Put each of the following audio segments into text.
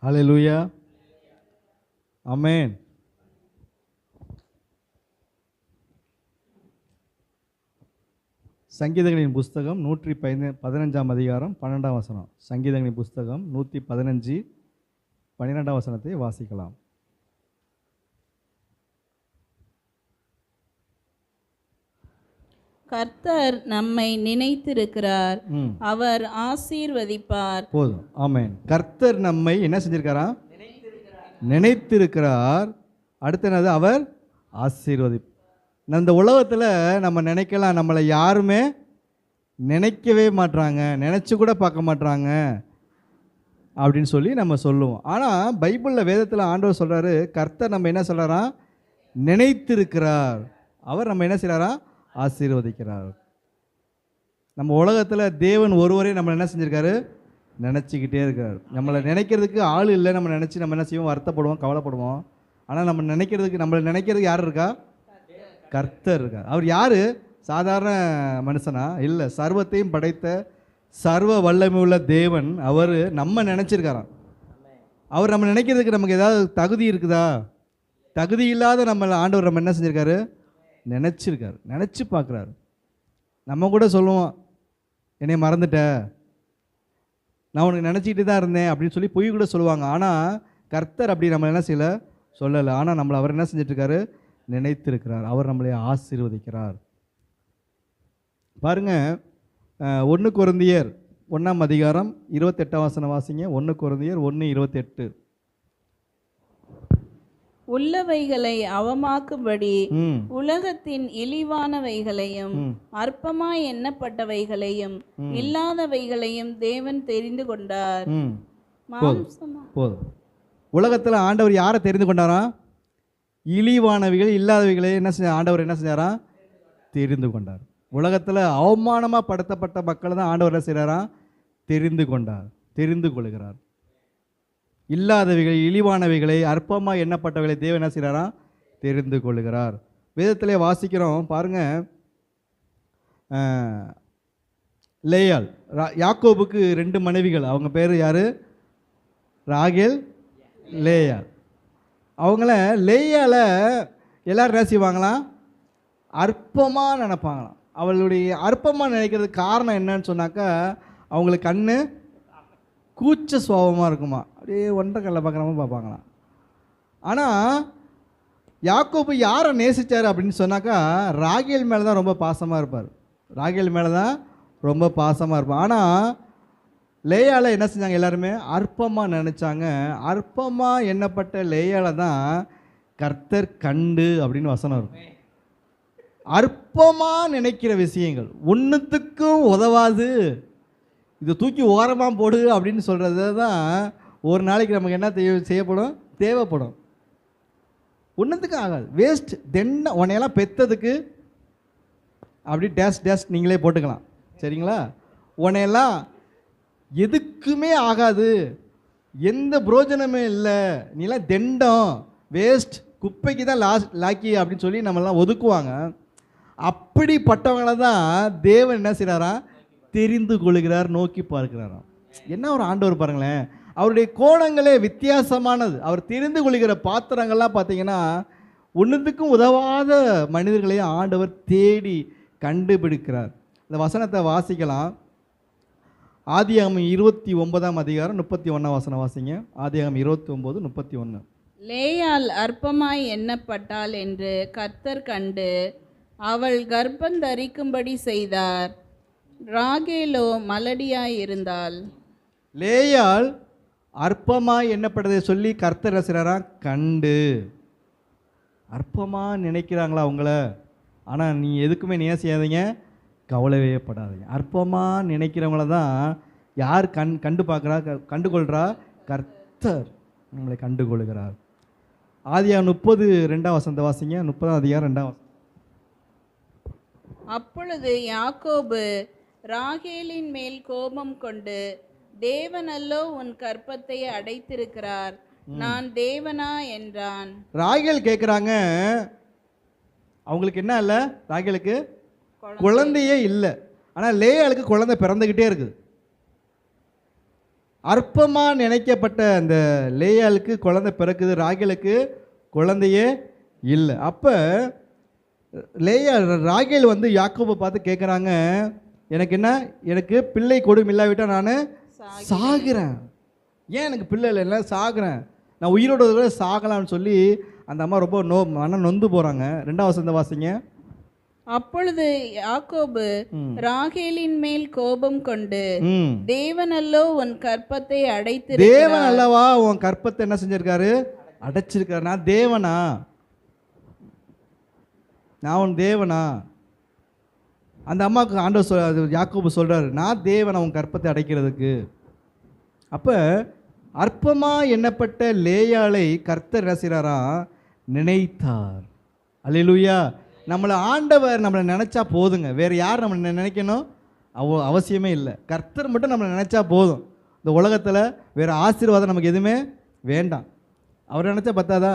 ஹல்லேலூயா, ஆமென். சங்கீதங்களின் புஸ்தகம் 115 அதிகாரம் 12ஆம் வசனம். சங்கீதங்களின் புஸ்தகம் 115 12ஆம் வசனத்தை வாசிக்கலாம். கர்த்தர் நம்மை நினைத்திருக்கிறார், அவர் ஆசீர்வதிப்பார். போதும், ஆமென். கர்த்தர் நம்மை என்ன செஞ்சிருக்காரா? நினைத்திருக்கிறார். அடுத்து என்னது? அவர் ஆசீர்வதிப்பார். இந்த உலகத்தில் நம்ம நினைக்கலாம், நம்மளை யாருமே நினைக்கவே மாட்றாங்க, நினச்சி கூட பார்க்க மாட்றாங்க அப்படின்னு சொல்லி நம்ம சொல்லுவோம். ஆனால் பைபிளில் வேதத்தில் ஆண்டவர் சொல்கிறாரு, கர்த்தர் நம்ம என்ன சொல்கிறாரா? நினைத்திருக்கிறார். அவர் நம்ம என்ன செய்கிறாரா? ஆசீர்வதிக்கிறார். நம்ம உலகத்தில் தேவன் ஒருவரே நம்மளை என்ன செஞ்சுருக்காரு? நினச்சிக்கிட்டே இருக்கார். நம்மளை நினைக்கிறதுக்கு ஆள் இல்லை. நம்ம நினச்சி நம்ம என்ன செய்வோம்? வருத்தப்படுவோம், கவலைப்படுவோம். ஆனால் நம்மளை நினைக்கிறதுக்கு யார் இருக்கா? கர்த்தர் இருக்கார். அவர் யார்? சாதாரண மனுஷனா? இல்லை, சர்வத்தையும் படைத்த சர்வ வல்லமை உள்ள தேவன். அவர் நம்ம நினச்சிருக்காராம். அவர் நம்ம நினைக்கிறதுக்கு நமக்கு ஏதாவது தகுதி இருக்குதா? தகுதி இல்லாத நம்மளை ஆண்டவர் நம்ம என்ன செஞ்சுருக்காரு? நினச்சிருக்காரு, நினச்சி பார்க்குறாரு. நம்ம கூட சொல்லுவோம், என்னை மறந்துட்ட, நான் உனக்கு நினச்சிக்கிட்டு தான் இருந்தேன் அப்படின்னு சொல்லி பொய் கூட சொல்லுவாங்க. ஆனால் கர்த்தர் அப்படி நம்ம என்ன செய்யலை, சொல்லலை. ஆனால் நம்மளை அவர் என்ன செஞ்சிட்ருக்காரு? நினைத்திருக்கிறார். அவர் நம்மளை ஆசீர்வதிக்கிறார். பாருங்க, 1 கொரிந்தியர் 1ஆம் அதிகாரம் 28ஆம் வசனம் வாசிங்க. 1 கொரிந்தியர் 1:28. உள்ளவைகளை அவமாக்கும்படி உலகத்தின் இழிவானவைகளையும் அற்பமாய் எண்ணப்பட்டவைகளையும் இல்லாதவைகளையும் தேவன் தெரிந்து கொண்டார். போதும். உலகத்தில் ஆண்டவர் யாரை தெரிந்து கொண்டாரா? இழிவானவைகள், இல்லாதவைகளை என்ன செஞ்ச ஆண்டவர் என்ன செஞ்சாரா? தெரிந்து கொண்டார். உலகத்தில் அவமானமாக படுத்தப்பட்ட மக்களை தான் ஆண்டவர் என்ன செய்கிறாரா? தெரிந்து கொண்டார், தெரிந்து கொள்கிறார். இல்லாதவைகள், இழிவானவைகளை, அற்பமாக எண்ணப்பட்டவைகளை தேவன் என்ன செய்கிறாரா? தெரிந்து கொள்கிறார். வேதத்திலே வாசிக்கிறோம் பாருங்க. லேயாள், யாக்கோபுக்கு 2 மனைவிகள். அவங்க பேர் யார்? ராகேல், லேயாள். அவங்கள லேயால எல்லாரும் என்ன செய்வாங்களாம்? அற்பமாக நினைப்பாங்களாம். அவளுடைய அற்பமாக நினைக்கிறதுக்கு காரணம் என்னன்னு சொன்னாக்கா, அவங்களுக்கு கண்ணு கூச்ச சுபாவமாக இருக்குமா, அப்படியே ஒன்றை கல்ல பார்க்குறவங்க பார்ப்பாங்களாம். ஆனால் யாக்கோபு யாரை நேசித்தார் அப்படின்னு சொன்னாக்கா, ராகேல் மேலே தான் ரொம்ப பாசமாக இருப்பார். ராகேல் மேலே தான் ரொம்ப பாசமாக இருப்பார். ஆனால் லேயால என்ன செஞ்சாங்க? எல்லாருமே அற்பமாக நினச்சாங்க. அற்பமாக எண்ணப்பட்ட லேயால தான் கர்த்தர் கண்டு அப்படின்னு வசனம் இருக்கும். அற்பமாக நினைக்கிற விஷயங்கள் ஒன்றுத்துக்கும் உதவாது, இதை தூக்கி ஓரமாக போடு அப்படின்னு சொல்கிறது தான் ஒரு நாளைக்கு நமக்கு என்ன செய்யப்படும்? தேவைப்படும். ஒன்றுத்துக்கும் ஆகாது, வேஸ்ட். தென்ன உன்னையெல்லாம் பெற்றதுக்கு அப்படி டேஸ் டேஸ் நீங்களே போட்டுக்கலாம், சரிங்களா? உன்னையெல்லாம் எதுக்குமே ஆகாது, எந்த புரோஜனமே இல்லை, நீலாம் தெண்டம், வேஸ்ட், குப்பைக்கு தான் லாக்கி அப்படின்னு சொல்லி நம்மளாம் ஒதுக்குவாங்க. அப்படிப்பட்டவங்கள தான் தேவன் என்ன செய்கிறாரா? தெரிந்து கொள்கிறார், நோக்கி பார்க்கிறாராம். என்ன ஒரு ஆண்டவர் பாருங்களேன், அவருடைய கோணங்களே வித்தியாசமானது. அவர் தெரிந்து கொள்கிற பாத்திரங்கள்லாம் பார்த்தீங்கன்னா ஒன்றுத்துக்கும் உதவாத மனிதர்களையும் ஆண்டவர் தேடி கண்டுபிடிக்கிறார். இந்த வசனத்தை வாசிக்கலாம். ஆதியாகமம் 29ஆம் அதிகாரம் 31ஆம் வசனம் வாசிங்க. ஆதியாகமம் 29:31. லேயாள் அற்பமாய் எண்ணப்பட்டாள் என்று கர்த்தர் கண்டு அவள் கர்ப்பம் தரிக்கும்படி செய்தார். ராகேலோ மலடியாய் இருந்தாள். லேயாள் அற்பமாய் எண்ணப்பட்டதை சொல்லி கர்த்தர் ரசிகரா கண்டு. அற்பமாக நினைக்கிறாங்களா அவங்கள? ஆனால் நீ எதுக்குமே செய்யாதீங்க, கவலைவே படாதீங்க. அற்பமாக நினைக்கிறவங்கள தான் யார் கண்டு பார்க்குறா, கண்டுகொள்கிறா? கர்த்தர் நம்மளை கண்டுகொள்கிறார். ஆதியாகமம் 30:2ஆம் வசனத்தை வாசிங்க. 30ஆம் அதிகாரம் 2ஆம் வசனம். அப்பொழுது யாக்கோபு ராகேலின் மேல் கோபம் கொண்டு, தேவனல்லோ உன் கற்பத்தை அடைத்திருக்கிறார், நான் தேவனா என்றான். ராகேல் கேட்குறாங்க, அவங்களுக்கு என்ன இல்லை? ராகேலுக்கு குழந்தையே இல்லை. ஆனால் லேயாளுக்கு குழந்தை பிறந்துக்கிட்டே இருக்குது. அற்பமாக நினைக்கப்பட்ட அந்த லேயாளுக்கு குழந்தை பிறக்குது, ராகேலுக்கு குழந்தையே இல்லை. அப்போ லேயா ராகேல் வந்து யாக்கோபை பார்த்து கேட்குறாங்க, எனக்கு என்ன, எனக்கு பிள்ளை கொடுமை இல்லாவிட்டால் நான் சாகிறேன். ஏன் எனக்கு பிள்ளை இல்லை, சாகிறேன், நான் உயிரோட கூட சாகலான்னு சொல்லி அந்த அம்மா ரொம்ப மனம் நொந்து போகிறாங்க. 2ஆம் வசனத்தை வாசிங்க. அப்பொழுது யாக்கோபு ராகேலின் மேல் கோபம் கொண்டு, தேவனல்லோ உன் கற்பத்தை அடைத்து, தேவன் அல்லவா உன் கற்பத்தை என்ன செஞ்சிருக்காரு, அடைச்சிருக்காரு. நான் தேவனா, நான் உன் தேவனா? அந்த அம்மாவுக்கு ஆண்டவர் யாக்கோபு சொல்றாரு, நான் தேவனா உன் கற்பத்தை அடைக்கிறதுக்கு. அப்போ அற்பமாக எண்ணப்பட்ட லேயாளை கர்த்தர் என்ன செய்கிறாரா, நினைத்தார். அல்லேலூயா. நம்மளை ஆண்டவர் நம்மளை நினச்சா போதுங்க, வேறு யார் நம்மளை நினைக்கணும் அவசியமே இல்லை. கர்த்தர் மட்டும் நம்மளை நினச்சா போதும். இந்த உலகத்தில் வேறு ஆசீர்வாதம் நமக்கு எதுவுமே வேண்டாம். அவர் நினச்சா பத்தாதா?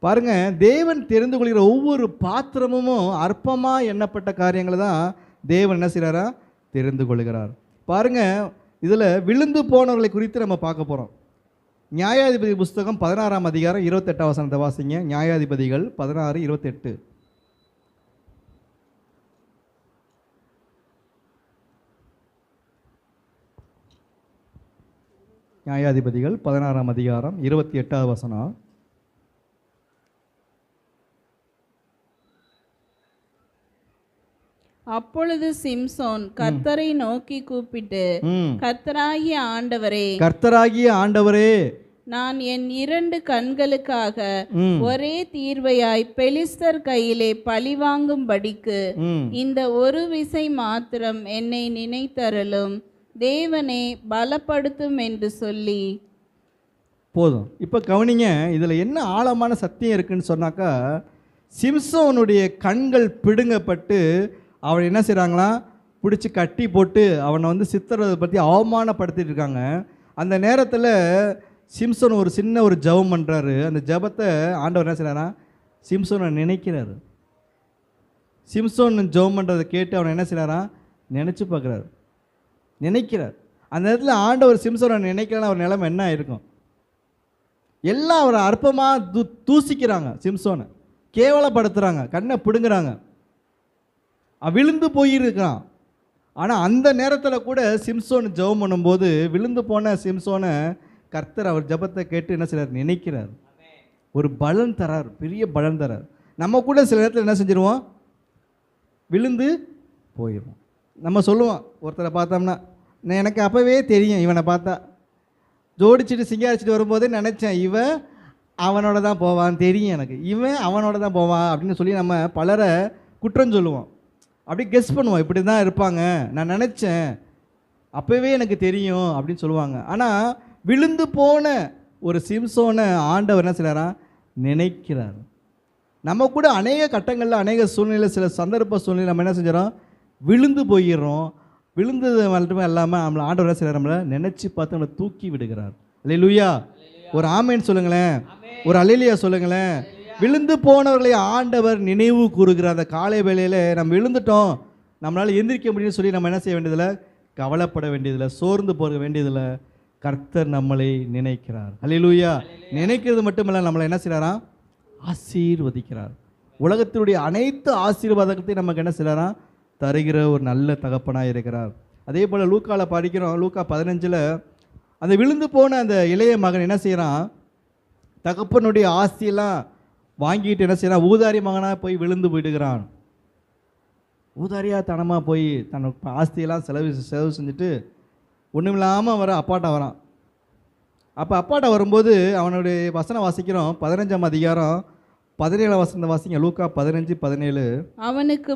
பாருங்க, தேவன் தெரிந்து கொள்கிற ஒவ்வொரு பாத்திரமும் அற்பமாக எண்ணப்பட்ட காரியங்களை தான் தேவன் என்ன செய்கிறாரா, தெரிந்து கொள்கிறார். பாருங்க, இதில் விழுந்து போனவர்களை குறித்து நம்ம பார்க்க போகிறோம். நியாயாதிபதி புஸ்தகம் 16ஆம் அதிகாரம் 28ஆம் வசனத்தை வாசிங்க. நியாயாதிபதிகள் 16:28. நியாயாதிபதிகள் 16ஆம் அதிகாரம் 28ஆவது வசனம். அப்பொழுது சிம்சோன் கர்த்தரை நோக்கி கூப்பிட்டு, கர்த்தராகிய ஆண்டவரே, கர்த்தராகிய ஆண்டவரே, நான் என் 2 கண்களுக்காக ஒரே தீர்வையாய் பெலிஸ்தர் கையிலே பழிவாங்கும்படிக்கு இந்த ஒரு விசை மாத்திரம் என்னை நினைத்தருளும், தேவனே பலப்படுத்தும் என்று சொல்லி. போதும். இப்போ கவனிங்க, இதில் என்ன ஆழமான சத்தியம் இருக்குன்னு சொன்னாக்கா, சிம்சோனுடைய கண்கள் பிடுங்கப்பட்டு அவனை என்ன செய்கிறாங்களாம், பிடிச்சி கட்டி போட்டு அவனை வந்து சித்திரத்தை பற்றி அவமானப்படுத்திட்டு இருக்காங்க. அந்த நேரத்தில் சிம்சோன் ஒரு சின்ன ஒரு ஜெபம் பண்ணுறாரு. அந்த ஜெபத்தை ஆண்டவர் என்ன செய்கிறாரா, சிம்சோனை நினைக்கிறாரு. சிம்சோன் ஜெபம் பண்ணுறதை கேட்டு அவனை என்ன செய்கிறாரா, நினச்சி பார்க்குறாரு, நினைக்கிறார். அந்த நேரத்தில் ஆண்டவர் சிம்சோனை நினைக்கிறான்னு அவர் நிலைமை என்ன இருக்கும்? எல்லாம் அவரை அற்பமாக தூசிக்கிறாங்க, சிம்சோனை கேவலப்படுத்துகிறாங்க, கண்ணை பிடுங்குறாங்க, விழுந்து போயிருக்கிறான். ஆனால் அந்த நேரத்தில் கூட சிம்சோன் ஜெபம் பண்ணும்போது விழுந்து போன சிம்சோனை கர்த்தர் அவர் ஜெபத்தை கேட்டு என்ன செய்கிறார், நினைக்கிறார். ஒரு பலன் தரார், பெரிய பலன் தரார். நம்ம கூட சில நேரத்தில் என்ன செஞ்சிருவோம், விழுந்து போயிடுவோம். நம்ம சொல்லுவோம், ஒருத்தரை பார்த்தோம்னா, நான் எனக்கு அப்போவே தெரியும், இவனை பார்த்தா ஜோடிச்சுட்டு சிங்காரிச்சிட்டு வரும்போதே நினச்சேன், இவன் அவனோட தான் போவான், தெரியும் எனக்கு, இவன் அவனோட தான் போவான் அப்படின்னு சொல்லி நம்ம பலரை குற்றம் சொல்லுவோம். அப்படி கெஸ் பண்ணுவோம், இப்படி தான் இருப்பாங்க, நான் நினச்சேன், அப்போவே எனக்கு தெரியும் அப்படின்னு சொல்லுவாங்க. ஆனால் விழுந்து போன ஒரு சிம்சோனை ஆண்டவர் என்ன செய்கிறாரா, நினைக்கிறார். நம்ம கூட அநேக கட்டங்களில் அநேக சூழ்நிலை, சில சந்தர்ப்ப சூழ்நிலை நம்ம என்ன செஞ்சிடறோம், விழுந்து போயிடுறோம். விழுந்தது மட்டுமே இல்லாமல் நம்மளை ஆண்டவர் என்ன செய்கிறார், நம்மளை நினச்சி பார்த்து நம்மளை தூக்கி விடுகிறார். அல்லேலூயா. ஒரு ஆமேன்னு சொல்லுங்களேன், ஒரு அல்லேலூயா சொல்லுங்களேன். விழுந்து போனவர்களை ஆண்டவர் நினைவு கூறுகிற அந்த காலை வேளையில் நம்ம விழுந்துட்டோம், நம்மளால் எந்திரிக்க முடியும்னு சொல்லி நம்ம என்ன செய்ய வேண்டியதில்லை, கவலைப்பட வேண்டியதில்லை, சோர்ந்து போக வேண்டியதில்லை. கர்த்தர் நம்மளை நினைக்கிறார். அல்லேலூயா. நினைக்கிறது மட்டுமல்ல, நம்மளை என்ன செய்கிறாராம், ஆசீர்வதிக்கிறார். உலகத்தினுடைய அனைத்து ஆசீர்வாதத்தையும் நமக்கு என்ன செய்கிறாராம், தருகிற ஒரு நல்ல தகப்பனாக இருக்கிறார். அதே போல் லூக்காவில் படிக்கிறோம். லூக்கா 15 அந்த விழுந்து போன அந்த இளைய மகன் என்ன செய்கிறான், தகப்பனுடைய ஆஸ்தியெல்லாம் வாங்கிட்டு என்ன செய்யறான், ஊதாரி மகனாக போய் விழுந்து போயிடுகிறான். ஊதாரியாக தனமாக போய் தன் ஆஸ்தியெல்லாம் செலவு செஞ்சுட்டு ஒன்றுமில்லாமல் வர அப்பாட்ட வரான். அப்போ அப்பாட்ட வரும்போது அவனுடைய வசனம் வாசிக்கிறோம், 15ஆம் அதிகாரம் 17ஆம் வசனத்தை வாசிங்க. லூக்கா 15:17. அவனுக்கு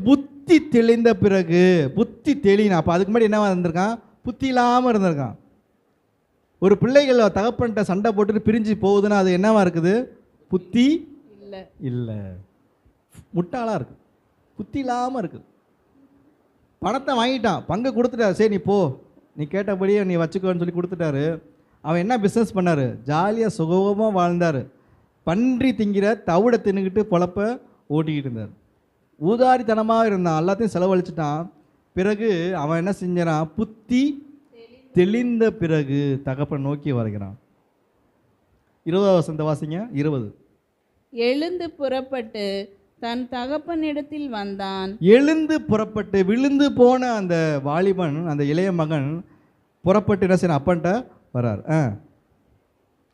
புத்தி தெளிந்த பிறகு, புத்தி தெளினா, அப்போ அதுக்கு முன்னாடி என்னவா இருந்திருக்கான், புத்தி இல்லாமல் இருந்திருக்கான். ஒரு பிள்ளைகள் தகப்பன்கிட்ட சண்டை போட்டுட்டு பிரிஞ்சு போகுதுன்னா அது என்னவா இருக்குது, புத்தி இல்லை, முட்டாளாக இருக்குது, புத்தி இல்லாமல் இருக்குது. பணத்தை வாங்கிட்டான், பங்கு கொடுத்துட்டாரு, சரி நீ போ, நீ கேட்டபடியே நீ வச்சுக்கோன்னு சொல்லி கொடுத்துட்டாரு. அவன் என்ன பிஸ்னஸ் பண்ணார், ஜாலியாக சுகமாக வாழ்ந்தார். பன்றி திங்கிற தவிட தின்னுக்கிட்டு பொழப்ப ஓட்டிக்கிட்டு இருந்தார். ஊதாரித்தனமாக இருந்தான், எல்லாத்தையும் செலவழிச்சிட்டான். பிறகு அவன் என்ன செஞ்சான்? புத்தி தெளிந்த பிறகு தகப்பன் நோக்கி வருகிறான். 20வது வசனத்தை வாசிங்க. 20. எழுந்து புறப்பட்டு தன் தகப்பனிடத்தில் வந்தான். எழுந்து புறப்பட்டு, விழுந்து போன அந்த வாலிபன், அந்த இளைய மகன் புறப்பட்டு என்ன செய்யணும்? அப்பன்ட்ட வரார்.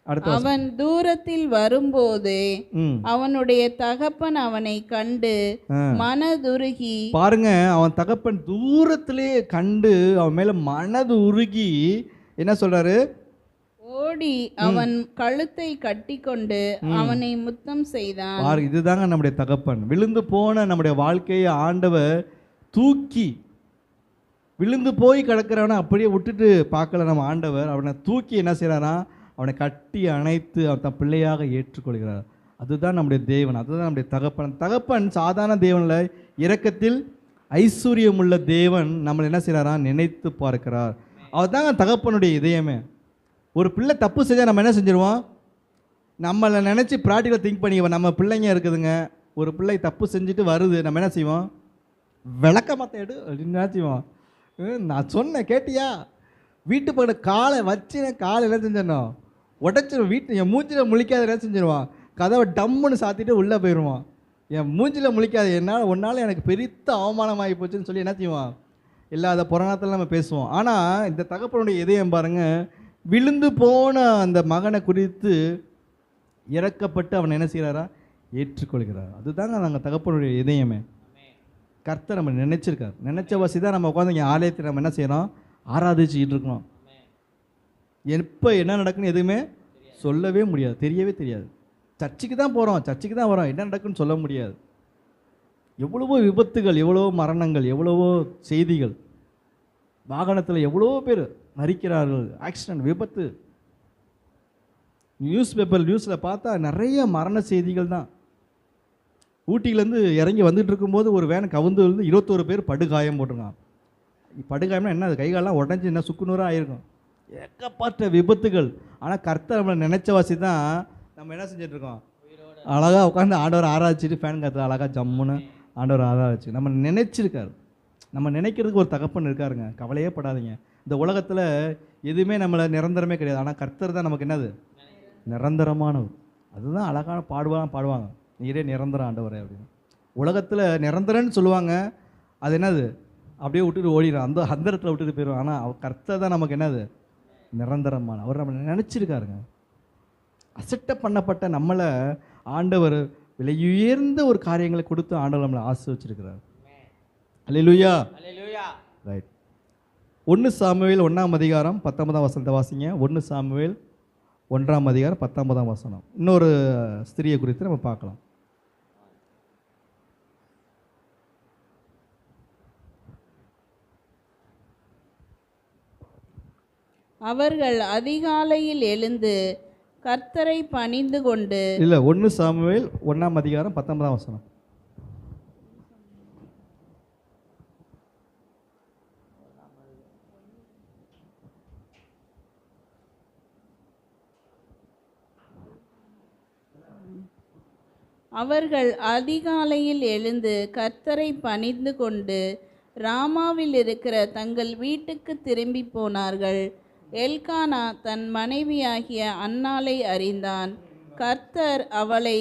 அடுத்த அவன் தூரத்தில் வரும்போது அவனுடைய தகப்பன் அவனை கண்டு மனதுருகி, பாருங்க, அவன் தகப்பன் தூரத்திலே கண்டு அவன் மேல மனது உருகி என்ன சொல்றாரு? ஓடி அவன் கழுத்தை கட்டிக்கொண்டு அவனை முத்தம் செய்தான். பாருங்க, இதுதாங்க நம்முடைய தகப்பன். விழுந்து போன நம்முடைய வாழ்க்கையை ஆண்டவர் தூக்கி, விழுந்து போய் கிடக்கிறவனை அப்படியே விட்டுட்டு பார்க்கல நம்ம ஆண்டவர். அவனை தூக்கி என்ன செய்யறாரா? அவனை கட்டி அணைத்து அவன் தன் பிள்ளையாக ஏற்றுக்கொள்கிறார். அதுதான் நம்முடைய தேவன், அதுதான் நம்முடைய தகப்பன். தகப்பன் சாதாரண தேவனில் இரக்கத்தில் ஐஸ்வர்யமுள்ள தேவன். நம்மளை என்ன செய்கிறாரா? நினைத்து பார்க்கிறார். அவர் தாங்க தகப்பனுடைய இதயமே. ஒரு பிள்ளை தப்பு செஞ்சால் நம்ம என்ன செஞ்சிருவோம்? நம்மளை நினச்சி ப்ராக்டிக்கலாக திங்க் பண்ணிக்குவோம். நம்ம பிள்ளைங்க இருக்குதுங்க, ஒரு பிள்ளை தப்பு செஞ்சுட்டு வருது, நம்ம என்ன செய்வோம்? விளக்க மாற்ற எடு அப்படின்னு என்ன செய்வோம்? நான் சொன்னேன் கேட்டியா? வீட்டு பக்கம் காலை வச்சுனேன், காலை என்ன செஞ்சிடணும்? உடச்சிடும். வீட்டு என் மூஞ்சில் முழிக்காத என்ன செஞ்சிருவான்? கதவை டம்முன்னு சாத்திட்டு உள்ளே போயிடுவான். என் மூஞ்சில் முழிக்காது, என்னால் ஒன்றால் எனக்கு பெருத்த அவமானமாகி போச்சுன்னு சொல்லி என்ன செய்வான்? இல்லாத புறநாத்தில் நம்ம பேசுவோம். ஆனால் இந்த தகப்பனுடைய இதயம் பாருங்கள், விழுந்து போன அந்த மகனை குறித்து இறக்கப்பட்டு அவன் என்ன செய்கிறாரா? ஏற்றுக்கொள்கிறார். அதுதாங்க நாங்கள் தகப்பனுடைய இதயமே. கர்த்தர் நம்ம நினைச்சிருக்கார். நினைச்ச வசி தான் நம்ம உட்காந்து இங்கே ஆலயத்தில் நம்ம என்ன செய்யணும்? ஆராதிச்சுக்கிட்டு இருக்கணும். எப்போ என்ன நடக்குன்னு எதுவுமே சொல்லவே முடியாது, தெரியவே தெரியாது. சர்ச்சுக்கு தான் போகிறோம், சர்ச்சுக்கு தான் வரோம், என்ன நடக்குன்னு சொல்ல முடியாது. எவ்வளவோ விபத்துகள், எவ்வளவோ மரணங்கள், எவ்வளவோ செய்திகள். வாகனத்தில் எவ்வளோ பேர் மரிக்கிறார்கள், ஆக்சிடென்ட், விபத்து. நியூஸில் பார்த்தா நிறைய மரண செய்திகள் தான். ஊட்டியிலேருந்து இறங்கி வந்துட்டு இருக்கும்போது ஒரு வேன் கவுந்து வந்து 21 பேர் படுகாயம் போட்டிருக்கான். படுகாயம்னா என்ன? அது கைகாலெலாம் உடஞ்சி என்ன சுக்குநூறாக ஆகிருக்கும். ஏகப்பட்ட விபத்துகள். ஆனால் கர்த்தர் நம்மளை நினைச்ச வாசி தான் நம்ம என்ன செஞ்சிட்ருக்கோம்? அழகாக உட்காந்து ஆண்டவர் ஆராய்ச்சிட்டு ஃபேன் காற்று அழகாக ஜம்முன்னு ஆண்டவர் ஆராய்ச்சி நம்ம நினைச்சிருக்காரு. நம்ம நினைக்கிறதுக்கு ஒரு தகப்பன் இருக்காருங்க. கவலையே படாதீங்க. இந்த உலகத்தில் எதுவுமே நம்மளை நிரந்தரமே கிடையாது. ஆனால் கர்த்தர் தான் நமக்கு என்னது? நிரந்தரமானவர். அதுதான் அழகான பாடுவாங்க, நீரே நிரந்தர ஆண்டவரே அப்படின்னு. உலகத்தில் நிரந்தரன்னு சொல்லுவாங்க, அது என்னது? அப்படியே விட்டுட்டு ஓடிடும், அந்த இடத்துல விட்டுட்டு போயிடும். ஆனால் அவர் கர்த்தர் தான் நமக்கு என்னது? நிரந்தரமான. அவர் நம்மளை நினச்சிருக்காருங்க. அசட்டை பண்ணப்பட்ட நம்மளை ஆண்டவர் விலையுயர்ந்த ஒரு காரியங்களை கொடுத்து ஆண்டவர் நம்மளை ஆசீர்வச்சிருக்கிறார். அல்லேலூயா. ரைட். 1 சாமுவேல் 1ஆம் அதிகாரம் 19ஆம் வசனத்தை வாசிங்க. 1 சாமுவேல் 1ஆம் அதிகாரம் 19ஆம் வசனம். இன்னொரு ஸ்திரியை குறித்து நம்ம பார்க்கலாம். அவர்கள் அதிகாலையில் எழுந்து கர்த்தரை பணிந்து கொண்டு. இல்லை, 1 சாமுவேல் 1ஆம் அதிகாரம் 19ஆம் வசனம். அவர்கள் அதிகாலையில் எழுந்து கர்த்தரை பணிந்து கொண்டு ராமாவில் இருக்கிற தங்கள் வீட்டுக்கு திரும்பி போனார்கள். எல்கானா தன் மனைவியாகிய அன்னாளை அறிந்தான். கர்த்தர் அவளை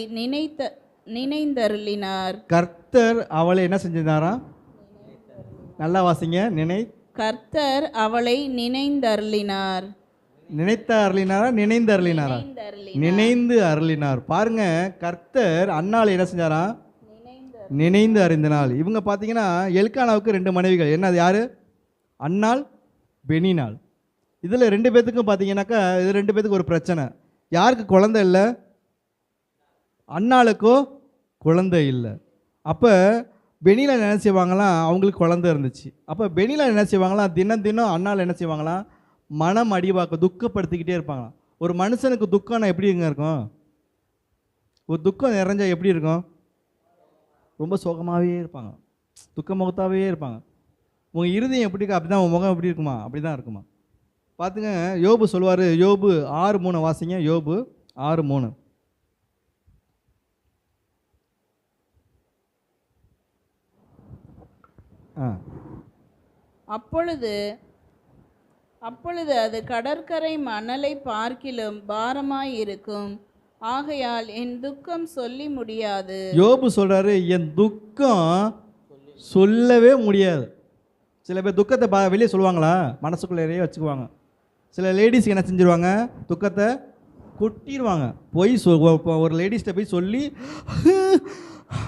நினைந்தருளினார். கர்த்தர் அவளை என்ன செஞ்சிருந்தாரா? நல்லா வாசிங்க. கர்த்தர் அவளை நினைந்து அருளினார். பாருங்க, கர்த்தர் அன்னாளை என்ன செஞ்சாரா? நினைந்து அறிந்தனாள். இவங்க பார்த்தீங்கன்னா எல்கானாவுக்கு 2 மனைவிகள். என்ன, அது யாரு? அன்னாள், பெனினாள். இதில் 2 பேத்துக்கும் பார்த்தீங்கன்னாக்கா, இது 2 பேத்துக்கு ஒரு பிரச்சனை. யாருக்கு குழந்தை இல்லை? அன்னாளுக்கோ குழந்தை இல்லை. அப்போ பெனிலா என்ன செய்வாங்களாம்? அவங்களுக்கு குழந்தை இருந்துச்சு. அப்போ பெனிலா என்ன செய்வாங்களாம்? தினம் அன்னாள் என்ன செய்வாங்களாம்? மனம் அடிவாக்க, துக்கப்படுத்திக்கிட்டே இருப்பாங்களாம். ஒரு மனுஷனுக்கு துக்கம்னா எப்படிங்க இருக்கும்? ஒரு துக்கம் நிறைஞ்சா எப்படி இருக்கும்? ரொம்ப சோகமாகவே இருப்பாங்க, துக்க முகத்தாகவே இருப்பாங்க. உங்கள் இருதயம் எப்படி இருக்கா? அப்படி தான் உங்கள் முகம் எப்படி இருக்குமா? அப்படி தான் இருக்குமா? பார்த்துங்க, யோபு சொல்லுவார். யோபு 6:3 வாசிங்க. யோபு 6:3. அப்பொழுது அப்பொழுது அது கடற்கரை மணலை பார்க்கிலும் பாரமாயிருக்கும். ஆகையால் என் துக்கம் சொல்லி முடியாது. யோபு சொல்றாரு, என் துக்கம் சொல்லவே முடியாது. சில பேர் துக்கத்தை வெளியே சொல்லுவாங்களா? மனசுக்குள்ளேயே வச்சுக்குவாங்க. சில லேடிஸ் என்ன செஞ்சிருவாங்க? துக்கத்தை கொட்டிடுவாங்க. போய் ஒரு லேடிஸ்கிட்ட போய் சொல்லி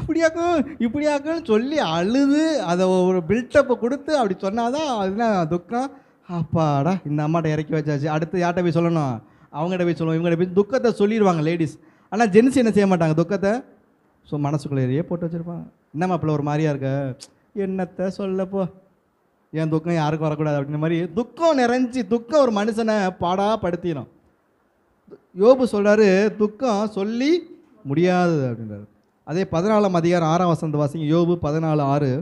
அப்படியாக்கும் இப்படியாக்குன்னு சொல்லி அழுது அதை ஒரு பில்டப்பை கொடுத்து அப்படி சொன்னாதான் அதுதான் துக்கம். அப்பாடா இந்த அம்மாட்ட இறக்கி வச்சாச்சு, அடுத்து யார்கிட்ட போய் சொல்லணும்? அவங்ககிட்ட போய் சொல்லுவோம், இவங்ககிட்ட போய் துக்கத்தை சொல்லிடுவாங்க லேடிஸ். ஆனால் ஜென்ஸ் என்ன செய்ய மாட்டாங்க? துக்கத்தை மனசுக்குள்ளேயே போட்டு வச்சுருப்பாங்க. என்னம்மா அப்படி ஒரு மாதிரியா இருக்க, என்னத்தை சொல்லப்போ, என் துக்கம் யாருக்கும் வரக்கூடாது அப்படின்ற மாதிரி துக்கம் நிறைஞ்சி துக்கம் ஒரு மனுஷனை பாடாப்படுத்திடும். யோபு சொல்கிறாரு, துக்கம் சொல்லி முடியாது அப்படின்றாரு. அதே 14ஆம் அதிகாரம் 6ஆம் வசனத்தை வாசிங்க. யோபு 14:6.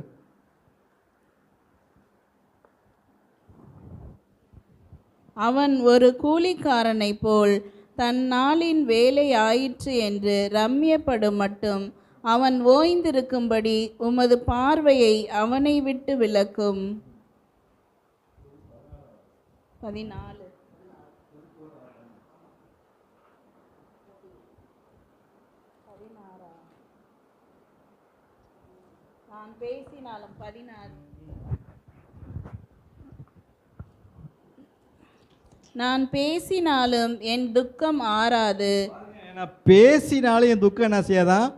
அவன் ஒரு கூலிக்காரனை போல் தன் நாளின் வேலை ஆயிற்று என்று ரம்யப்படும் மட்டும் அவன் ஓய்ந்திருக்கும்படி உமது பார்வையை அவனை விட்டு விலக்கும். 14. நான் பேசினாலும் 16. நான் பேசினாலும் என் துக்கம் ஆறாது. நான் பேசினாலும் என் துக்கம் என்ன செய்யாதான்?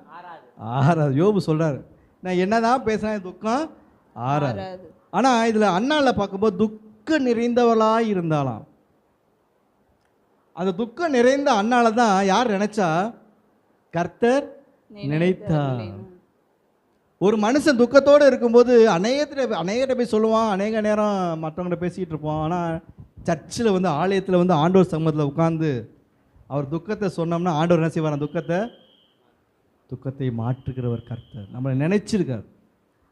ஆறாது. யோபு சொல்றாரு, நான் என்னதான் பேசினா என் துக்கம் ஆறாது. ஆனால் இதில் அண்ணாவில் பார்க்கும்போது துக்க நிறைந்தவளாக இருந்தாலாம். அந்த துக்கம் நிறைந்த அண்ணால தான் யார் நினைச்சா? கர்த்தர் நினைத்தார். ஒரு மனுஷன் துக்கத்தோடு இருக்கும்போது அநேகத்தை போய் சொல்லுவான், அநேக நேரம் மற்றவங்கள்ட்ட பேசிக்கிட்டு இருப்போம். ஆனால் சர்ச்சில் ஆலயத்தில் ஆண்டவர் சமூகத்தில் உட்கார்ந்து அவர் துக்கத்தை சொன்னோம்னா ஆண்டவர் என்ன செய்வார்? துக்கத்தை மாற்றுகிறவர் கர்த்தர். நம்மளை நினைச்சிருக்கார்.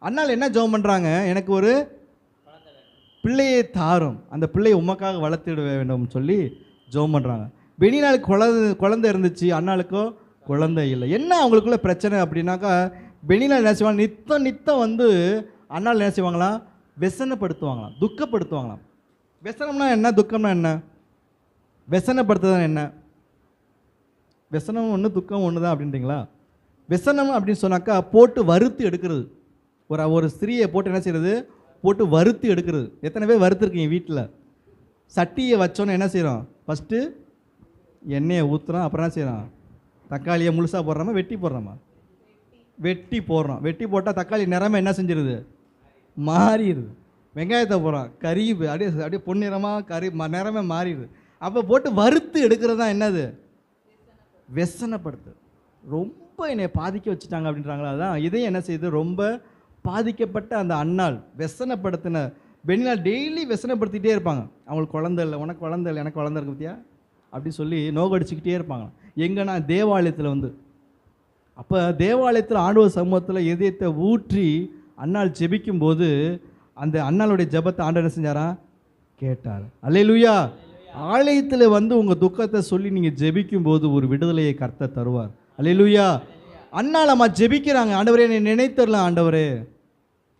அண்ணால் என்ன ஜெபம் பண்ணுறாங்க? எனக்கு ஒரு பிள்ளையை தாரும், அந்த பிள்ளையை உமக்காக வளர்த்திட வேண்டும் சொல்லி ஜெபம் பண்ணுறாங்க. பெனினாளுக்கு குழந்தை இருந்துச்சு, அண்ணாளுக்கோ குழந்தை இல்லை. என்ன அவங்களுக்குள்ள பிரச்சனை அப்படின்னாக்கா, பெனினால் என்ன செய்வாங்க? நித்தம் அண்ணால் என்ன செய்வாங்களாம்? வெசனப்படுத்துவாங்களாம், துக்கப்படுத்துவாங்களாம். வெசனம்னா என்ன? துக்கம்னா என்ன? வெசனப்படுத்துதான் என்ன? வெசனம் ஒன்று, துக்கம் ஒன்று தான் அப்படின்றீங்களா? வெசனம் அப்படின்னு சொன்னாக்கா போட்டு வறுத்து எடுக்கிறது. ஒரு ஸ்திரியை போட்டு என்ன செய்கிறது? போட்டு வறுத்து எடுக்கிறது. எத்தனை பேர் வறுத்துருக்கீங்க வீட்டில்? சட்டியை வச்சோன்னே என்ன செய்கிறோம்? ஃபஸ்ட்டு எண்ணெயை ஊற்றுறோம், அப்புறம் என்ன செய்கிறோம்? தக்காளியை முழுசாக போடுறோமா வெட்டி போடுறோமா? வெட்டி போடுறோம். வெட்டி போட்டால் தக்காளி நிறமை என்ன செஞ்சிருது? மாறிடுது. வெங்காயத்தை போடுறோம், கறி அப்படியே பொன்னிறமாக நிறமே மாறிடுது. அப்போ போட்டு வறுத்து எடுக்கிறது தான் என்னது? வெசனப்படுத்து. ரொம்ப என்னை பாதிக்க வச்சுட்டாங்க அப்படின்றாங்களா? அதான் இதையும் என்ன செய்யுது? ரொம்ப பாதிக்கப்பட்ட அந்த அண்ணாள் வெசனப்படுத்தின பெனினால் டெய்லி வெசனப்படுத்திகிட்டே இருப்பாங்க. அவங்களுக்கு குழந்தை இல்லை, உனக்கு குழந்தை இல்லை, எனக்கு குழந்தை இருக்கு பத்தியா அப்படி சொல்லி நோகடிச்சுக்கிட்டே இருப்பாங்க. எங்கன்னா தேவாலயத்தில் அப்போ தேவாலயத்தில் ஆண்டவர் சமூகத்தில் இதயத்தை ஊற்றி அண்ணாள் ஜெபிக்கும்போது அந்த அண்ணாளுடைய ஜெபத்தை ஆண்டவர் என்ன செஞ்சாரா? கேட்டார். அல்லேலூயா. ஆலயத்தில் உங்கள் துக்கத்தை சொல்லி நீங்கள் ஜெபிக்கும்போது ஒரு விடுதலையை கர்த்தர் தருவார். அல்லேலூயா. அண்ணாள் அம்மா ஜெபிக்கிறாங்க, ஆண்டவரே என்னை நினைத்தரலாம், ஆண்டவரே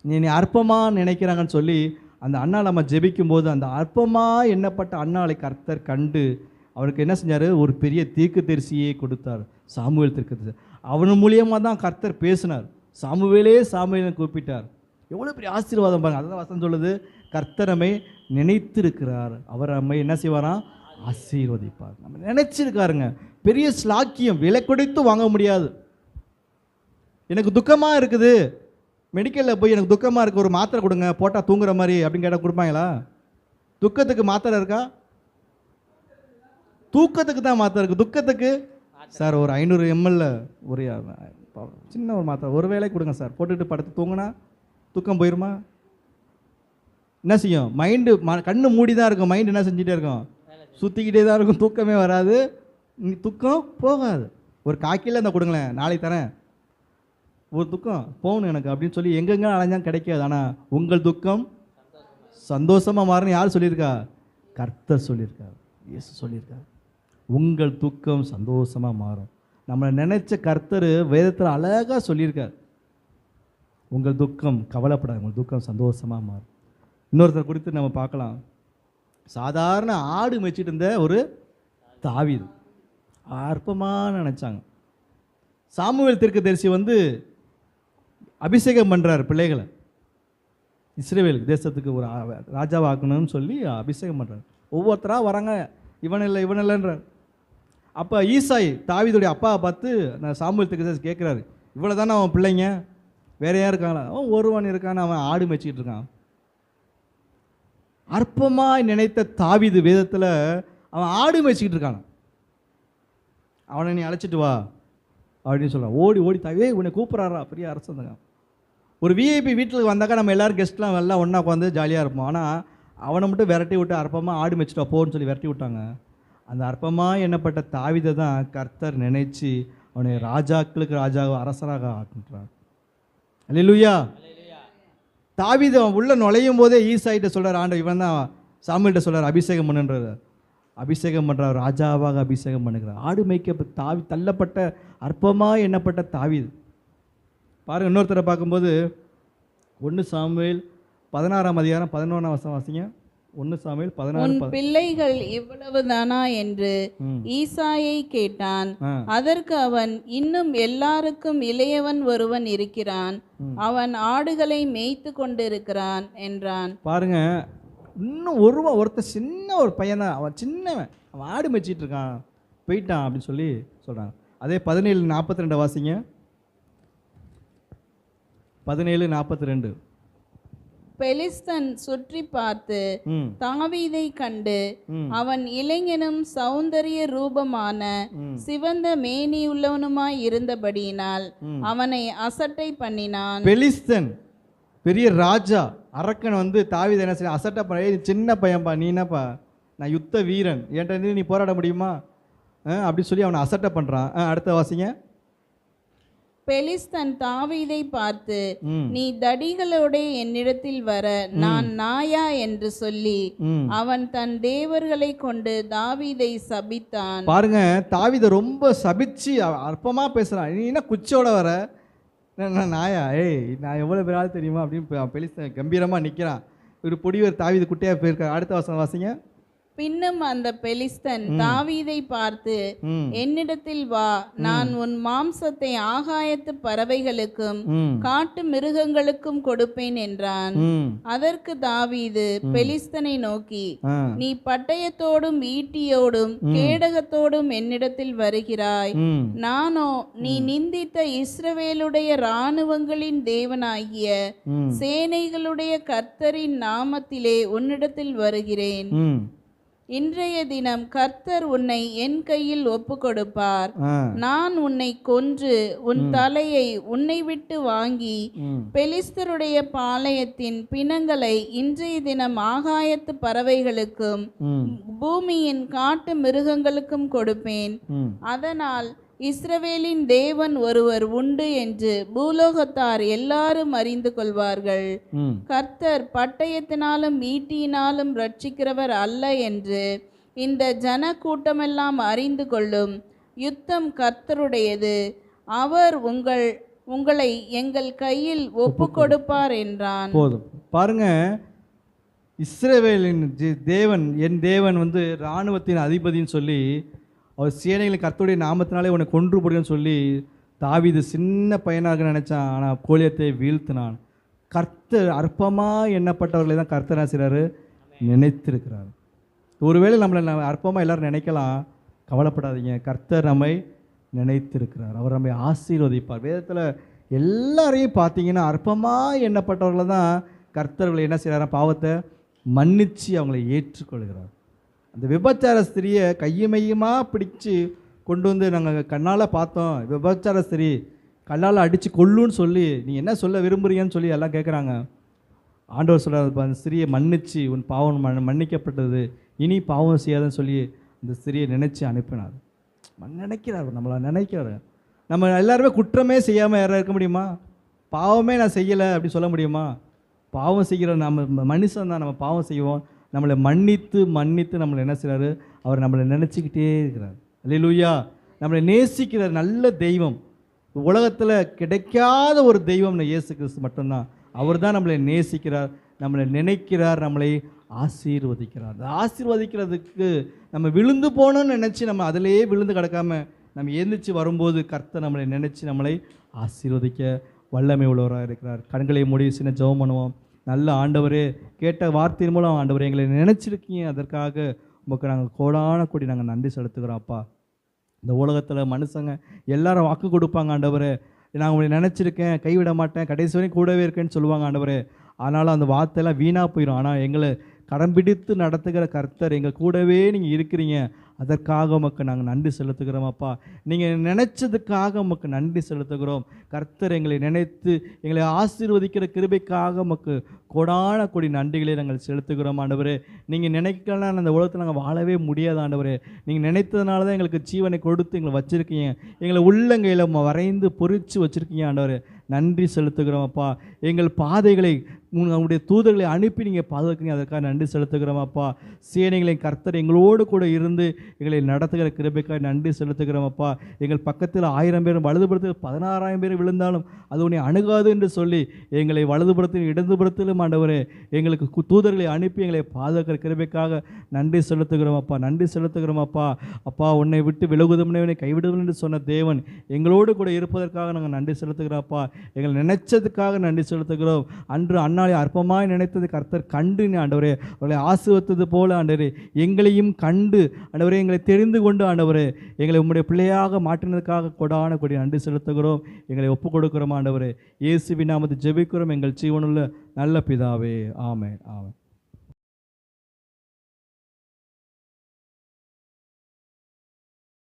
நீ அற்பமாக நினைக்கிறாங்கன்னு சொல்லி அந்த அண்ணாள் அம்மா ஜெபிக்கும்போது அந்த அற்பமாக எண்ணப்பட்ட அண்ணாளை கர்த்தர் கண்டு அவருக்கு என்ன செஞ்சார்? ஒரு பெரிய தீர்க்கதரிசியை கொடுத்தார், சாமுவேல் தீர்க்கதரிசி. அவன் மூலியமாக தான் கர்த்தர் பேசினார். சாமுவேலை கூப்பிட்டார். எவ்வளோ பெரிய ஆசீர்வாதம் பாருங்க. அதுதான் வசனம் சொல்லுது, கர்த்தர் நம்மை நினைத்திருக்கிறார், அவர் நம்மை என்ன செய்வாராம்? ஆசீர்வதிப்பார். நம்ம நினைச்சிருக்காருங்க. பெரிய ஸ்லாக்கியம், விலை கொடுத்து வாங்க முடியாது. எனக்கு துக்கமாக இருக்குது, மெடிக்கலில் போய் எனக்கு துக்கமாக இருக்குது, ஒரு மாத்திரை கொடுங்க போட்டால் தூங்குற மாதிரி அப்படின்னு கேட்டால் கொடுப்பாங்களா? துக்கத்துக்கு மாத்திரை இருக்கா? தூக்கத்துக்கு தான் மாத்திரை இருக்குது. துக்கத்துக்கு சார் ஒரு 500 ml ஒரு சின்ன ஒரு மாத்திரை ஒரு வேளை கொடுங்க சார், போட்டுட்டு படுத்து தூங்கினா தூக்கம் போயிடுமா? என்ன செய்யும்? மைண்டு கண்ணு மூடி தான் இருக்கும், மைண்டு என்ன செஞ்சுட்டே இருக்கும்? சுற்றிக்கிட்டே தான் இருக்கும், தூக்கமே வராது, துக்கம் போகாது. ஒரு காக்கியில் இந்த கொடுங்களேன், நாளைக்கு தரேன், ஒரு துக்கம் போகணும் எனக்கு அப்படின்னு சொல்லி எங்கெங்க அலைஞ்சாலும் கிடைக்காது. ஆனால் உங்கள் துக்கம் சந்தோஷமாக மாறுன்னு யார் சொல்லியிருக்கா? கர்த்தர் சொல்லியிருக்கார், இயேசு சொல்லியிருக்கார். உங்கள் துக்கம் சந்தோஷமாக மாறும். நம்மளை நினைச்ச கர்த்தர் வேதத்தில் அழகாக சொல்லியிருக்கார், உங்கள் துக்கம் கவலைப்படாது, உங்கள் துக்கம் சந்தோஷமாக மாறும். இன்னொருத்தர் குறித்து நம்ம பார்க்கலாம். சாதாரண ஆடு மேய்ச்சிட்டு இருந்த ஒரு தாவீது அற்பமாக நினச்சாங்க. சாமுவேல் தீர்க்கதரிசி வந்து அபிஷேகம் பண்ணுறார் பிள்ளைகளை, இஸ்ரவேல் தேசத்துக்கு ஒரு ராஜாவாக்கணும்னு சொல்லி அபிஷேகம் பண்ணுறார். ஒவ்வொருத்தராக வராங்க, இவன் இல்லைன்றார். அப்போ ஈசாய் தாவீதுடைய அப்பாவை பார்த்து நான் சாமுவேல் தீர்க்கதரிசி கேட்குறாரு, இவ்வளோ தானே அவன் பிள்ளைங்க, வேற யார் இருக்காங்களா? அவன் ஒருவன் இருக்கான்னு அவன் ஆடு மேய்ச்சிக்கிட்டு இருக்கான். அற்பமாய் நினைத்த தாவீது வேதத்தில் அவன் ஆடு மேய்ச்சிக்கிட்டு இருக்கான். அவனை நீ அழைச்சிட்டு வா அப்படின்னு சொல்கிறான். ஓடி ஓடி தாவே உன்னை கூப்பிட்றாரா பெரிய அரசன். ஒரு விஐபி வீட்டுக்கு வந்தாக்கா நம்ம எல்லோரும் கெஸ்ட்லாம் எல்லாம் ஒன்றா உட்காந்து ஜாலியாக இருப்போம். ஆனால் அவனை மட்டும் விரட்டி விட்டு அற்பமாக ஆடு மேய்ச்சிட்டு போன்னு சொல்லி விரட்டி விட்டாங்க. அந்த அற்பமாக எண்ணப்பட்ட தாவீதை தான் கர்த்தர் நினைச்சு அவனை ராஜாக்களுக்கு ராஜாவை அரசராக ஆக்குன்றார். அல்லேலூயா. தாவீது அவன் உள்ள நுழையும் போதே ஈசாயிட்ட சொல்கிறார், ஆண்டவர் இவன் தான் சாமுவேல்கிட்ட சொல்கிறார் அபிஷேகம் பண்ணுன்றார். அபிஷேகம் பண்ணுறார், ராஜாவாக அபிஷேகம் பண்ணுகிறார். ஆடு மேய்க்க தள்ளப்பட்ட அற்பமாக எண்ணப்பட்ட தாவீது பாருங்கள். இன்னொருத்தரை பார்க்கும்போது 1 சாமுவேல் 16ஆம் அதிகாரம் 11ஆம் வசனம் வாசிங்க. 1 சாமுவேல் 16. பிள்ளைகள் இவ்வளவுதானா என்று ஈசாயை கேட்டான். அதற்கு அவன், இன்னும் எல்லாருக்கும் இளையவன் ஒருவன் இருக்கிறான், அவன் ஆடுகளை மேய்த்து கொண்டிருக்கிறான் என்றான். பாருங்க, இன்னும் ஒருத்தர் சின்ன ஒரு பையனா, அவன் சின்னவன், அவன் ஆடு மேய்ச்சிட்டு இருக்கான், போயிட்டான் அப்படின்னு சொல்லி சொல்றாங்க. அதே 17:42 வாசிங்க. 17:42. பெலிஸ்தன் சுற்றி பார்த்து தாவீதை கண்டு, அவன் இளைஞனும் சௌந்தரிய ரூபமான சிவந்த மேனியுள்ளவனுமாய் இருந்தபடியினால் அவனை அசட்டை பண்ணினான். பெலிஸ்தன் பெரிய ராஜா அரக்கன் வந்து தாவீதை என்ன செய்ய அசட்டை பண்ண, சின்ன பையன்பா, நீ என்னப்பா, நான் யுத்த வீரன், என்கிட்ட நீ போராட முடியுமா அப்படி சொல்லி அவனை அசட்டை பண்றான். அடுத்த வாசிங்க. பெலிஸ்தன் தாவீதை பார்த்து, நீ தடிகளோட என்னிடத்தில் வர நான் நாயா என்று சொல்லி அவன் தன் தேவர்களை கொண்டு தாவீதை சபித்தான். பாருங்க, தாவீதை ரொம்ப சபிச்சு அற்பமா பேசுறான். நீ என்ன குச்சியோட வர, நான் நாயா, நான் எவ்வளவு பெரிய ஆள் தெரியுமா அப்படின்னு பெலிஸ்தன் கம்பீரமா நிக்கிறான். ஒரு பொடிவர் தாவீது குட்டையா போயிருக்கார். அடுத்த வசனம் வாசிங்க. பின்னும் அந்த பெலிஸ்தன் தாவீதை பார்த்து, என்னிடத்தில் வா, நான் உன் மாம்சத்தை ஆகாயத்து பறவைகளுக்கும் காட்டு மிருகங்களுக்கும் கொடுப்பேன் என்றான். அதற்கு தாவீது பெலிஸ்தனை நோக்கி, நீ பட்டயத்தோடும் ஈட்டியோடும் கேடகத்தோடும் என்னிடத்தில் வருகிறாய், நானோ நீ நிந்தித்த இஸ்ரவேலுடைய இராணுவங்களின் தேவனாகிய சேனைகளுடைய கர்த்தரின் நாமத்திலே உன்னிடத்தில் வருகிறேன். இன்றைய தினம் கர்த்தர் உன்னை என் கையில் ஒப்பு கொடுப்பார். நான் உன்னை கொன்று உன் தலையை உன்னை விட்டு வாங்கி பெலிஸ்தருடைய பாளையத்தின் பிணங்களை இன்றைய தினம் ஆகாயத்து பறவைகளுக்கும் பூமியின் காட்டு மிருகங்களுக்கும் கொடுப்பேன். அதனால் இஸ்ரவேலின் தேவன் ஒருவர் உண்டு என்று பூலோகத்தார் எல்லாரும் அறிந்து கொள்வார்கள். கர்த்தர் பட்டயத்தினாலும் ஈட்டியினாலும் ரட்சிக்கிறவர் அல்ல என்று இந்த ஜன கூட்டமெல்லாம் அறிந்து கொள்ளும். யுத்தம் கர்த்தருடையது, அவர் உங்களை எங்கள் கையில் ஒப்பு கொடுப்பார் என்றான். போதும். பாருங்க, இஸ்ரவேலின் தேவன், என் தேவன் வந்து இராணுவத்தின் அதிபதின்னு சொல்லி, அவர் சேனைகளை கர்த்தருடைய நாமத்தினாலே உன்னை கொன்று போடுன்னு சொல்லி தாவீது சின்ன பையனாக நினைச்சான். ஆனால் கோலியத்தை வீழ்த்தினான். கர்த்தர் அற்பமாக எண்ணப்பட்டவர்களை தான் கர்த்தர் ஆசிரியர் நினைத்திருக்கிறார். ஒருவேளை நம்மளை அற்பமாக எல்லாரும் நினைக்கலாம், கவலைப்படாதீங்க, கர்த்தர் நம்மை நினைத்திருக்கிறார், அவர் நம்மை ஆசீர்வதிப்பார். வேதத்தில் எல்லாரையும் பார்த்தீங்கன்னா அற்பமாக எண்ணப்பட்டவர்களை தான் கர்த்தர்களை என்ன செய்கிறார், பாவத்தை மன்னித்து அவங்களை ஏற்றுக்கொள்கிறார். அந்த விபச்சார ஸ்திரியை கையுமையுமாக பிடிச்சு கொண்டு வந்து நாங்கள் கண்ணால் பார்த்தோம், விபச்சார ஸ்திரி கல்லால் அடித்து கொல்லுன்னு சொல்லி நீ என்ன சொல்ல விரும்புகிறீங்கன்னு சொல்லி எல்லாம் கேட்குறாங்க. ஆண்டவர் சொல்கிறார், அந்த ஸ்திரியை மன்னிச்சு உன் பாவம் மன்னிக்கப்பட்டது, இனி பாவம் செய்யாதுன்னு சொல்லி அந்த ஸ்திரியை நினச்சி அனுப்பினார். நினைக்கிறார், நம்மளை நினைக்கிறார். நம்ம எல்லாருமே குற்றமே செய்யாமல் யாராவது இருக்க முடியுமா? பாவமே நான் செய்யலை அப்படி சொல்ல முடியுமா? பாவம் செய்கிற நம்ம மனுஷன் தான், நம்ம பாவம் செய்வோம். நம்மளை மன்னித்து நம்மளை என்ன செய்கிறாரு, அவர் நம்மளை நினச்சிக்கிட்டே இருக்கிறார். அல்லேலூயா. நம்மளை நேசிக்கிற நல்ல தெய்வம், உலகத்தில் கிடைக்காத ஒரு தெய்வம் இயேசு கிறிஸ்து மட்டும்தான். அவர் தான் நம்மளை நேசிக்கிறார், நம்மளை நினைக்கிறார், நம்மளை ஆசீர்வதிக்கிறார். அந்த ஆசீர்வதிக்கிறதுக்கு நம்ம விழுந்து போனோன்னு நினச்சி நம்ம அதிலேயே விழுந்து கிடக்காம நம்ம எழுந்திரிச்சு வரும்போது கர்த்தர் நம்மளை நினச்சி நம்மளை ஆசீர்வதிக்க வல்லமை உள்ளவராக இருக்கிறார். கண்களை மூடி சின்ன ஜெபம் பண்ணுவோம். நல்ல ஆண்டவரே, கேட்ட வார்த்தையின் மூலம் ஆண்டவரே எங்களை நினச்சிருக்கீங்க, அதற்காக உங்களுக்கு நாங்கள் கோடான கோடி நாங்கள் நன்றி செலுத்துகிறோம். அப்பா, இந்த உலகத்தில் மனுஷங்க எல்லாரும் வாக்கு கொடுப்பாங்க ஆண்டவரே, நான் உங்களை நினச்சிருக்கேன், கைவிட மாட்டேன், கடைசி வரைக்கும் கூடவே இருக்கேன்னு சொல்லுவாங்க ஆண்டவரே. ஆனாலும் அந்த வார்த்தையெல்லாம் வீணாக போயிடும். ஆனால் எங்களை கரம் பிடித்து நடத்துகிற கர்த்தர் எங்கள் கூடவே நீங்கள் இருக்கிறீங்க, அதற்காக உமக்கு நாங்கள் நன்றி செலுத்துகிறோம். அப்பா, நீங்கள் நினைச்சதுக்காக உமக்கு நன்றி செலுத்துகிறோம். கர்த்தர் எங்களை நினைத்து எங்களை ஆசீர்வதிக்கிற கிருபைக்காக உமக்கு கோடான கோடி நன்றிகளை நாங்கள் செலுத்துகிறோம் ஆண்டவரே. நீங்கள் நினைக்கலாம் அந்த உலகத்தில் நாங்கள் வாழவே முடியாது ஆண்டவரே. நீங்கள் நினைத்ததுனால தான் எங்களுக்கு ஜீவனை கொடுத்து எங்களை வச்சுருக்கீங்க, எங்களை உள்ளங்கையில் வரைந்து பொறிச்சு வச்சுருக்கீங்க ஆண்டவரே. நன்றி செலுத்துகிறோம் அப்பா. எங்கள் பாதைகளை உங்களுடைய தூதர்களை அனுப்பி நீங்கள் பாதுகாக்கிறீங்க, அதற்காக நன்றி செலுத்துகிறோம் அப்பா. சேனைகளை கர்த்தர் எங்களோடு கூட இருந்து எங்களை நடத்துகிற கிருபைக்காக நன்றி செலுத்துகிறோம் அப்பா. எங்கள் பக்கத்தில் 1000 பேரும் வலதுபுறத்தில் 16,000 பேர் விழுந்தாலும் அது உன்னை அணுகாது என்று சொல்லி எங்களை வலதுபுறத்திலும் இடதுபுறத்திலும் ஆண்டவரே எங்களுக்கு தூதர்களை அனுப்பி எங்களை பாதுகாக்கிற கிருபைக்காக நன்றி செலுத்துகிறோம் அப்பா. நன்றி செலுத்துகிறோம் அப்பா. அப்பா, உன்னை விட்டு விலகுதும்னே கைவிடுவோம் என்று சொன்ன தேவன் எங்களோடு கூட இருப்பதற்காக நாங்கள் நன்றி செலுத்துகிறோம் அப்பா. எங்களை நினைச்சதுக்காக நன்றி செலுத்துகிறோம். அன்று அன்னாளை அற்பமாய் நினைத்தது கர்த்தர் கண்டு ஆண்டவரே அவர்களை ஆசீர்வதித்தது போல ஆண்டவரே எங்களையும் கண்டு ஆண்டவரே எங்களை தெரிந்து கொண்டு ஆண்டவரே எங்களை உம்முடைய பிள்ளையாக மாற்றினதுக்காக கொடான கொடி நன்றி செலுத்துகிறோம். எங்களை ஒப்புக் கொடுக்கிறோம் ஆண்டவரே. இயேசுவின் நாமத்தில் ஜெபிக்கிறோம் எங்கள் ஜீவனுள்ள நல்ல பிதாவே. ஆமென், ஆமென்.